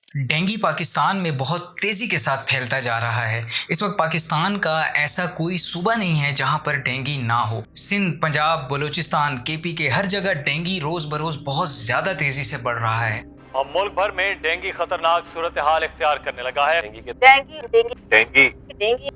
Dengue Pakistan में बहुत तेज़ी के साथ फैलता जा रहा है। इस वक्त पाकिस्तान का ऐसा कोई सूबा नहीं है जहां पर डेंगू ना हो। सिंध, पंजाब, बलूचिस्तान, केपी के हर जगह डेंगू रोज़ बरोज़ बहुत ज़्यादा तेज़ी से बढ़ रहा है। अब मुल्क भर में डेंगू खतरनाक सूरत हाल इख्तियार करने लगा है।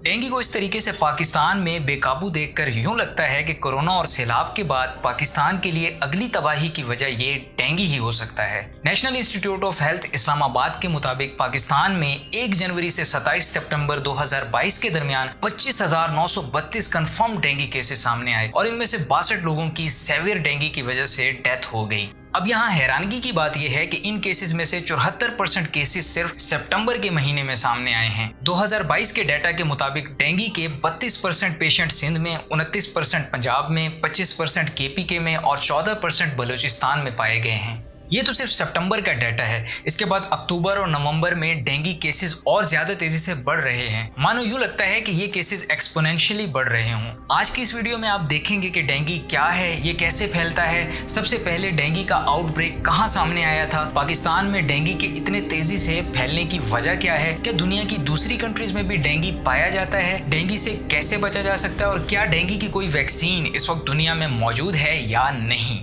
डेंगू को इस तरीके से पाकिस्तान में बेकाबू देखकर यूं लगता है कि कोरोना और सैलाब के बाद पाकिस्तान के लिए अगली तबाही की वजह ये डेंगू ही हो सकता है। National institute of health Islamabad के मुताबिक पाकिस्तान में 1 जनवरी से 27 सितंबर 2022 के दरमियान 25,932 कंफर्म डेंगू केसेस सामने आए और इनमें से 62 लोगों की सेवियर डेंगू की वजह से डेथ हो गई। अब यहाँ हैरानगी की बात यह है कि इन केसेस में से 74% केसेस सिर्फ सितंबर के महीने में सामने आए हैं। 2022 के डाटा के मुताबिक डेंगू के 32% पेशेंट सिंध में, 29% पंजाब में, 25% केपी के में और 14% बलूचिस्तान में पाए गए हैं। ये तो सिर्फ सितंबर का डाटा है। इसके बाद अक्टूबर और नवंबर में डेंगू केसेस और ज्यादा तेजी से बढ़ रहे हैं। मानो यूं लगता है कि ये केसेस एक्सपोनेंशियली बढ़ रहे हों। आज की इस वीडियो में आप देखेंगे कि डेंगू क्या है, ये कैसे फैलता है, सबसे पहले डेंगू का आउटब्रेक कहां सामने आया था, पाकिस्तान में डेंगू के इतने तेजी से फैलने की वजह क्या है, क्या दुनिया की दूसरी कंट्रीज में भी डेंगू पाया जाता है, डेंगू से कैसे बचा जा सकता है और क्या डेंगू की कोई वैक्सीन इस वक्त दुनिया में मौजूद है या नहीं।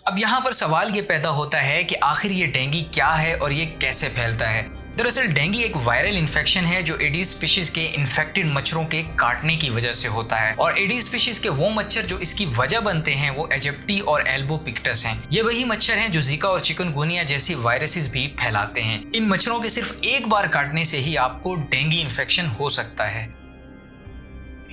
अब यहाँ पर सवाल ये पैदा होता है कि आखिर ये डेंगू क्या है और ये कैसे फैलता है। दरअसल डेंगू एक वायरल इन्फेक्शन है जो एडीज स्पीशीज के इन्फेक्टेड मच्छरों के काटने की वजह से होता है और एडीज स्पीशीज के वो मच्छर जो इसकी वजह बनते हैं वो एजिप्टी और एल्बोपिक्टस हैं। ये वही मच्छर हैं जो जीका और चिकनगुनिया जैसी वायरसेस भी फैलाते हैं। इन मच्छरों के सिर्फ एक बार काटने से ही आपको डेंगू इन्फेक्शन हो सकता है।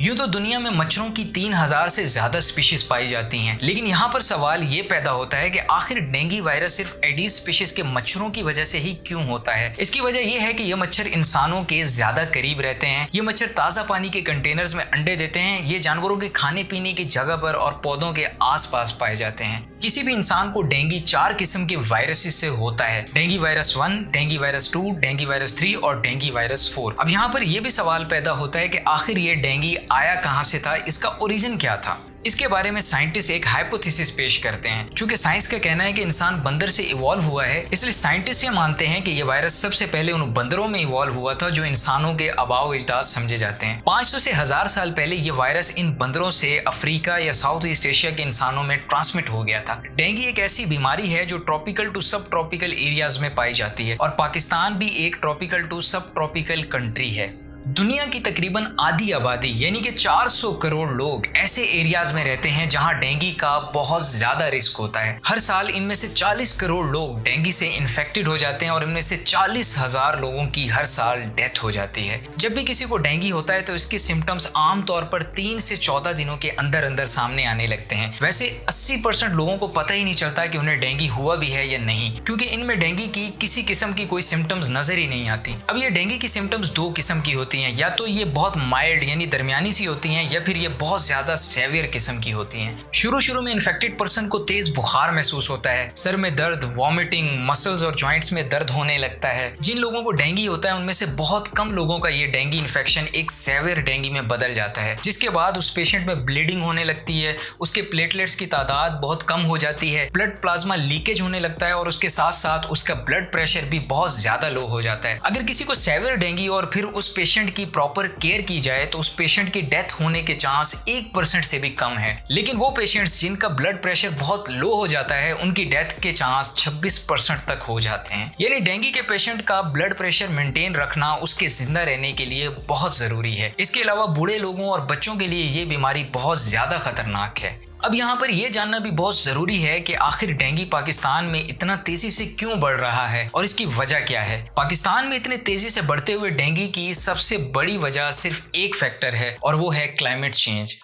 यूं तो दुनिया में मच्छरों की 3000 से ज्यादा स्पीशीज पाई जाती हैं, लेकिन यहाँ पर सवाल ये पैदा होता है कि आखिर डेंगू वायरस सिर्फ एडीज स्पीशीज के मच्छरों की वजह से ही क्यों होता है। इसकी वजह यह है कि ये मच्छर इंसानों के ज्यादा करीब रहते हैं। ये मच्छर ताज़ा पानी के कंटेनर्स में अंडे देते हैं। ये जानवरों के खाने पीने की जगह पर और पौधों के आसपास पाए जाते हैं। किसी भी इंसान को डेंगू 4 किस्म के वायरसेस से होता है: dengue virus 1, dengue virus 2, dengue virus 3 और डेंगू वायरस 4। अब यहाँ पर यह भी सवाल पैदा होता है कि आखिर ये डेंगू आया कहां से था, इसका ओरिजिन क्या था। इसके बारे में साइंटिस्ट एक हाइपोथेसिस पेश करते हैं। चूंकि साइंस का कहना है कि इंसान बंदर से इवॉल्व हुआ है, इसलिए साइंटिस्ट ये मानते हैं कि ये वायरस सबसे पहले उन बंदरों में इवॉल्व हुआ था जो इंसानों के आबाओ अजदाद समझे जाते हैं। 500 से 1000 साल पहले ये वायरस इन बंदरों से अफ्रीका या साउथ ईस्ट एशिया के इंसानों में ट्रांसमिट हो गया था। डेंगू एक ऐसी बीमारी है जो ट्रॉपिकल टू सब ट्रॉपिकल एरियाज में पाई जाती है और पाकिस्तान भी एक ट्रॉपिकल टू सब ट्रॉपिकल कंट्री है। दुनिया की तकरीबन आधी आबादी यानी कि 400 करोड़ लोग ऐसे एरियाज में रहते हैं जहां डेंगू का बहुत ज्यादा रिस्क होता है। हर साल इनमें से 40 करोड़ लोग डेंगू से इन्फेक्टेड हो जाते हैं और इनमें से 40,000 लोगों की हर साल डेथ हो जाती है। जब भी किसी को डेंगू होता है तो इसके सिम्टम्स आमतौर पर 3 से 14 दिनों के अंदर अंदर सामने आने लगते हैं। वैसे 80% लोगों को पता ही नहीं चलता कि उन्हें डेंगू हुआ भी है या नहीं, क्योंकि इनमें डेंगू की किसी किस्म की कोई सिम्टम्स नजर ही नहीं आती। अब ये डेंगू की सिम्टम्स 2 किस्म की होती हैं, या तो ये बहुत माइल्ड यानी दरमियानी सी होती हैं या फिर ये बहुत ज्यादा सेवियर किस्म की होती हैं। शुरू में इन्फेक्टेड पर्सन को तेज बुखार महसूस होता है, सर में दर्द, वॉमिटिंग, मसल्स और जॉइंट्स में दर्द होने लगता है। जिन लोगों को डेंगू होता है उनमें से बहुत कम लोगों का ये डेंगू इन्फेक्शन एक सेवियर डेंगू में बदल जाता है, जिसके बाद उस पेशेंट में ब्लीडिंग होने लगती है, उसके प्लेटलेट्स की तादाद बहुत कम हो जाती है, ब्लड प्लाज्मा लीकेज होने लगता है और उसके साथ साथ उसका ब्लड प्रेशर भी बहुत ज्यादा लो हो जाता है। अगर किसी को सेवियर डेंगू और फिर उस पेशेंट की प्रॉपर केयर की जाए तो उस पेशेंट की डेथ होने के चांस 1% से भी कम है। लेकिन वो पेशेंट्स जिनका ब्लड प्रेशर बहुत लो हो जाता है उनकी डेथ के चांस 26% तक हो जाते हैं। यानी डेंगू के पेशेंट का ब्लड प्रेशर मेंटेन रखना उसके जिंदा रहने के लिए बहुत जरूरी है। इसके अलावा बूढ़े लोगों और बच्चों के लिए ये बीमारी बहुत ज्यादा खतरनाक है। अब यहाँ पर यह जानना भी बहुत जरूरी है कि आखिर डेंगू पाकिस्तान में इतना तेजी से क्यों बढ़ रहा है और इसकी वजह क्या है। पाकिस्तान में इतने तेजी से बढ़ते हुए डेंगू की सबसे बड़ी वजह सिर्फ एक फैक्टर है और वो है क्लाइमेट चेंज।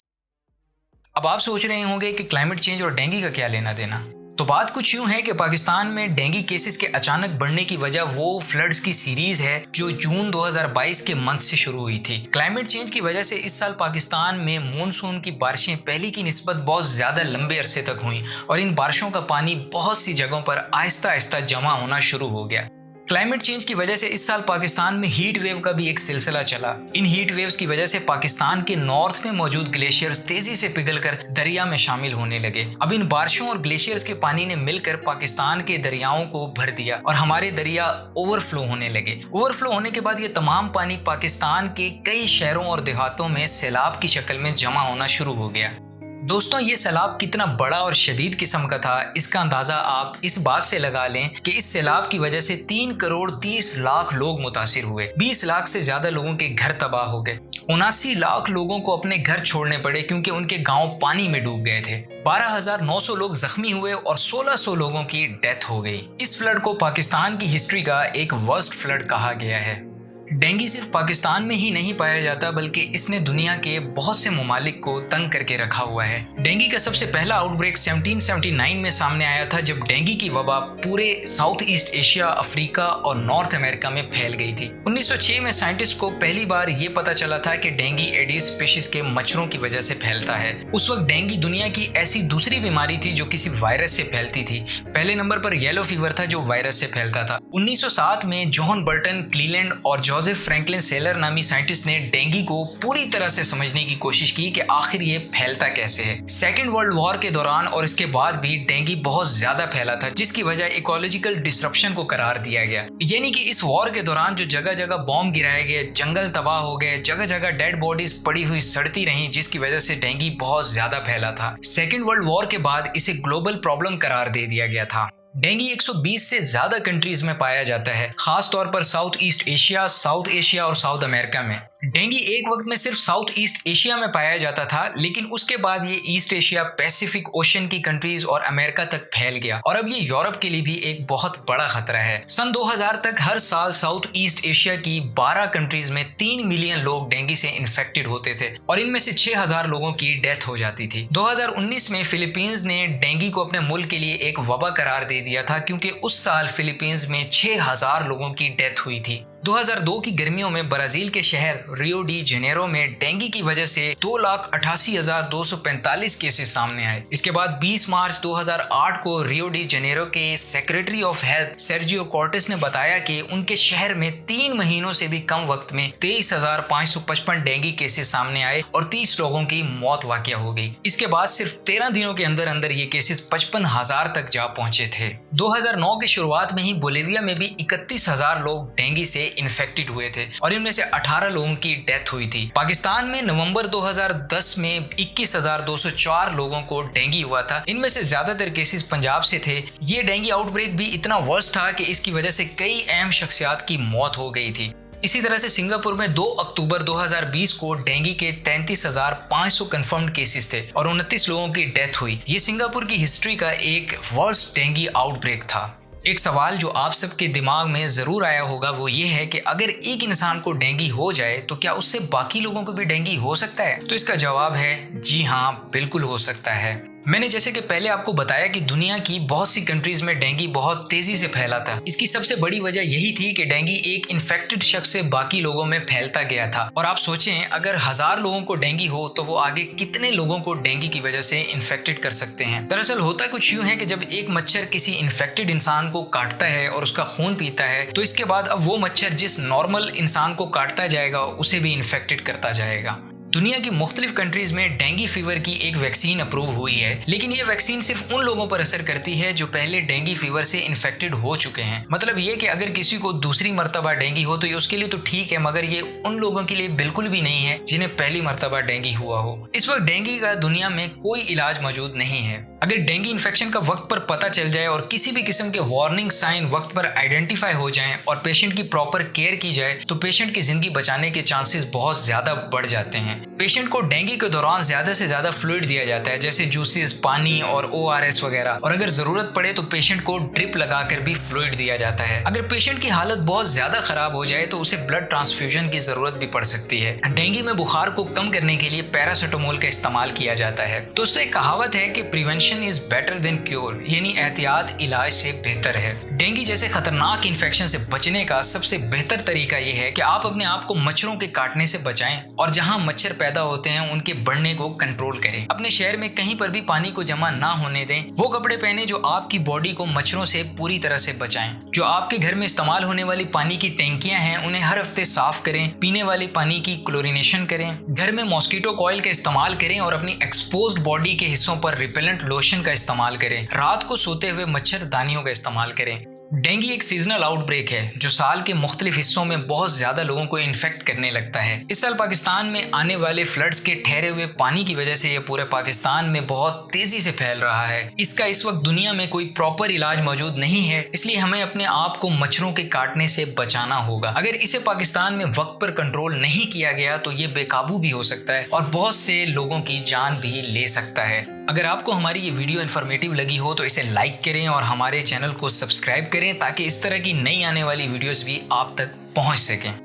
अब आप सोच रहे होंगे कि क्लाइमेट चेंज और डेंगू का क्या लेना देना। तो बात कुछ यूं है कि पाकिस्तान में डेंगू केसेस के अचानक बढ़ने की वजह वो फ्लड्स की सीरीज है जो जून 2022 के मंथ से शुरू हुई थी। क्लाइमेट चेंज की वजह से इस साल पाकिस्तान में मॉनसून की बारिशें पहले की निस्बत बहुत ज्यादा लंबे अरसे तक हुई और इन बारिशों का पानी बहुत सी जगहों पर आहिस्ता आहिस्ता जमा होना शुरू हो गया। क्लाइमेट चेंज की वजह से इस साल पाकिस्तान में हीट वेव का भी एक सिलसिला चला। इन हीट वेव्स की वजह से पाकिस्तान के नॉर्थ में मौजूद ग्लेशियर्स तेजी से पिघलकर दरिया में शामिल होने लगे। अब इन बारिशों और ग्लेशियर्स के पानी ने मिलकर पाकिस्तान के दरियाओं को भर दिया और हमारे दरिया ओवरफ्लो होने लगे। ओवरफ्लो होने के बाद ये तमाम पानी पाकिस्तान के कई शहरों और देहातों में सैलाब की शक्ल में जमा होना शुरू हो गया। दोस्तों, ये सैलाब कितना बड़ा और शदीद किस्म का था, इसका अंदाज़ा आप इस बात से लगा लें कि इस सैलाब की वजह से 3 करोड़ 30 लाख लोग मुतासिर हुए। 20 लाख से ज़्यादा लोगों के घर तबाह हो गए। 79 लाख लोगों को अपने घर छोड़ने पड़े क्योंकि उनके गांव पानी में डूब गए थे। 12,900 लोग जख्मी हुए और 1600 लोगों की डेथ हो गई। इस फ्लड को पाकिस्तान की हिस्ट्री का एक वर्स्ट फ्लड कहा गया है। डेंगू सिर्फ पाकिस्तान में ही नहीं पाया जाता बल्कि इसने दुनिया के बहुत से ममालिक को तंग करके रखा हुआ है। डेंगू का सबसे पहला आउटब्रेक 1779 में सामने आया था जब डेंगू की वबा पूरे साउथ ईस्ट एशिया, अफ्रीका और नॉर्थ अमेरिका में फैल गई थी। 1906 में साइंटिस्ट को पहली बार ये पता चला था कि डेंगू एडिस स्पीशीज के मच्छरों की वजह से फैलता है। उस वक्त डेंगू दुनिया की ऐसी दूसरी बीमारी थी जो किसी वायरस से फैलती थी। पहले नंबर पर येलो फीवर था जो वायरस से फैलता था। 1907 में जॉन बर्टन क्लीलैंड और जोसेफ फ्रैंकलिन सेलर नामी साइंटिस्ट ने डेंगू को पूरी तरह से समझने की कोशिश की कि आखिर ये फैलता कैसे है। सेकेंड वर्ल्ड वॉर के दौरान और इसके बाद भी डेंगू बहुत ज्यादा फैला था जिसकी वजह इकोलॉजिकल डिसरप्शन को करार दिया गया। यानी कि इस वॉर के दौरान जो जगह जगह बॉम्ब गिराए गए, जंगल तबाह हो गए, जगह जगह डेड बॉडीज पड़ी हुई सड़ती रहीं जिसकी वजह से डेंगू बहुत ज्यादा फैला था। सेकेंड वर्ल्ड वॉर के बाद इसे ग्लोबल प्रॉब्लम करार दे दिया गया था। डेंगू 120 से ज्यादा कंट्रीज में पाया जाता है, खास तौर पर south east Asia, south Asia और साउथ अमेरिका में। डेंगू एक वक्त में सिर्फ साउथ ईस्ट एशिया में पाया जाता था लेकिन उसके बाद ये ईस्ट एशिया, पैसिफिक ओशन की कंट्रीज और अमेरिका तक फैल गया और अब ये यूरोप के लिए भी एक बहुत बड़ा खतरा है। सन 2000 तक हर साल साउथ ईस्ट एशिया की 12 कंट्रीज में 3 मिलियन लोग डेंगू से इन्फेक्टेड होते थे और इनमें से 6000 लोगों की डेथ हो जाती थी। 2019 में फिलीपींस ने डेंगू को अपने मुल्क के लिए एक वबा करार दे दिया था क्योंकि उस साल फिलीपींस में 6000 लोगों की डेथ हुई थी। 2002 की गर्मियों में ब्राजील के शहर रियो डी जेनेरो में डेंगू की वजह से 2,88,245 केसेस सामने आए। इसके बाद 20 मार्च 2008 को रियो डी जेनेरो के secretary of health Sergio Cortes ने बताया कि उनके शहर में 3 महीनों से भी कम वक्त में 23,555 डेंगू केसेस सामने आए और 30 लोगों की मौत वाक़या हो गई। इसके बाद सिर्फ 13 दिनों के अंदर अंदर ये केसेस 55,000 तक जा पहुंचे थे। 2009 की शुरुआत में ही बोलिविया में भी 31,000 लोग डेंगू से इन्फेक्टेड हुए थे और इनमें से 18 लोगों की डेथ हुई थी। पाकिस्तान में नवंबर 2010 में 21,204 लोगों को डेंगू हुआ था। इनमें से ज्यादातर केसेस पंजाब से थे। ये डेंगू आउटब्रेक भी इतना वर्स्ट था कि इसकी वजह से कई अहम शख्सियात की मौत हो गई थी। इसी तरह से सिंगापुर में 2 अक्टूबर 2020 को डेंगू के 33,500 कंफर्म्ड केसेस थे और 29 लोगों की डेथ हुई। ये सिंगापुर की हिस्ट्री का एक वर्स्ट डेंगू आउटब्रेक था। एक सवाल जो आप सबके दिमाग में जरूर आया होगा वो ये है कि अगर एक इंसान को डेंगू हो जाए तो क्या उससे बाकी लोगों को भी डेंगू हो सकता है? तो इसका जवाब है जी हाँ, बिल्कुल हो सकता है। मैंने जैसे कि पहले आपको बताया कि दुनिया की बहुत सी कंट्रीज में डेंगू बहुत तेजी से फैला था। इसकी सबसे बड़ी वजह यही थी कि डेंगू एक इन्फेक्टेड शख्स से बाकी लोगों में फैलता गया था। और आप सोचें, अगर 1000 लोगों को डेंगू हो तो वो आगे कितने लोगों को डेंगू की वजह से इन्फेक्टेड कर सकते हैं। दरअसल होता कुछ यूं है कि जब एक मच्छर किसी इन्फेक्टेड इंसान को काटता है और उसका खून पीता है तो इसके बाद अब वो मच्छर जिस नॉर्मल इंसान को काटता जाएगा उसे भी इन्फेक्टेड करता जाएगा। दुनिया की मुख्तलिफ कंट्रीज में डेंगू फीवर की एक वैक्सीन अप्रूव हुई है, लेकिन ये वैक्सीन सिर्फ उन लोगों पर असर करती है जो पहले डेंगू फीवर से इन्फेक्टेड हो चुके हैं। मतलब ये कि अगर किसी को दूसरी मर्तबा डेंगू हो तो ये उसके लिए तो ठीक है, मगर ये उन लोगों के लिए बिल्कुल भी नहीं है जिन्हें पहली मर्तबा डेंगू हुआ हो। इस वक्त डेंगू का दुनिया में कोई इलाज मौजूद नहीं है। अगर डेंगू इन्फेक्शन का वक्त पर पता चल जाए और किसी भी किस्म के वार्निंग साइन वक्त पर आइडेंटिफाई हो जाएं और पेशेंट की प्रॉपर केयर की जाए तो पेशेंट की जिंदगी बचाने के चांसेस बहुत ज्यादा बढ़ जाते हैं। पेशेंट को डेंगू के दौरान ज्यादा से ज्यादा फ्लूइड दिया जाता है, जैसे जूसेस, पानी और ORS वगैरह, और अगर जरूरत पड़े तो पेशेंट को ड्रिप लगाकर भी फ्लूइड दिया जाता है। अगर पेशेंट की हालत बहुत ज्यादा खराब हो जाए तो उसे ब्लड ट्रांसफ्यूजन की जरूरत भी पड़ सकती है। डेंगू में बुखार को कम करने के लिए पैरासिटामोल का इस्तेमाल किया जाता है। तो उससे कहावत है कि prevention is better than cure, यानी एहतियात इलाज से बेहतर है। डेंगू जैसे खतरनाक इन्फेक्शन से बचने का सबसे बेहतर तरीका ये है कि आप अपने आप को मच्छरों के काटने से बचाएं और जहां मच्छर पैदा होते हैं उनके बढ़ने को कंट्रोल करें। अपने शहर में कहीं पर भी पानी को जमा ना होने दें। वो कपड़े पहने जो आपकी बॉडी को मच्छरों से पूरी तरह से बचाएं। जो आपके घर में इस्तेमाल होने वाली पानी की टैंकियां हैं उन्हें हर हफ्ते साफ करें। पीने वाले पानी की क्लोरीनेशन करें। घर में मॉस्किटो कॉइल का इस्तेमाल करें और अपनी एक्सपोज्ड बॉडी के हिस्सों पर रिपेलेंट लोशन का इस्तेमाल करें। रात को सोते हुए मच्छरदानियों का इस्तेमाल करें। डेंगू एक सीजनल आउटब्रेक है जो साल के मुख्तलिफ हिस्सों में बहुत ज्यादा लोगों को इन्फेक्ट करने लगता है। इस साल पाकिस्तान में आने वाले फ्लड्स के ठहरे हुए पानी की वजह से ये पूरे पाकिस्तान में बहुत तेजी से फैल रहा है। इसका इस वक्त दुनिया में कोई प्रॉपर इलाज मौजूद नहीं है, इसलिए हमें अपने आप को मच्छरों के काटने से बचाना होगा। अगर इसे पाकिस्तान में वक्त पर कंट्रोल नहीं किया गया तो ये बेकाबू भी हो सकता है और बहुत से लोगों की जान भी ले सकता है। अगर आपको हमारी ये वीडियो इन्फॉर्मेटिव लगी हो तो इसे लाइक करें और हमारे चैनल को सब्सक्राइब करें ताकि इस तरह की नई आने वाली वीडियोस भी आप तक पहुंच सकें।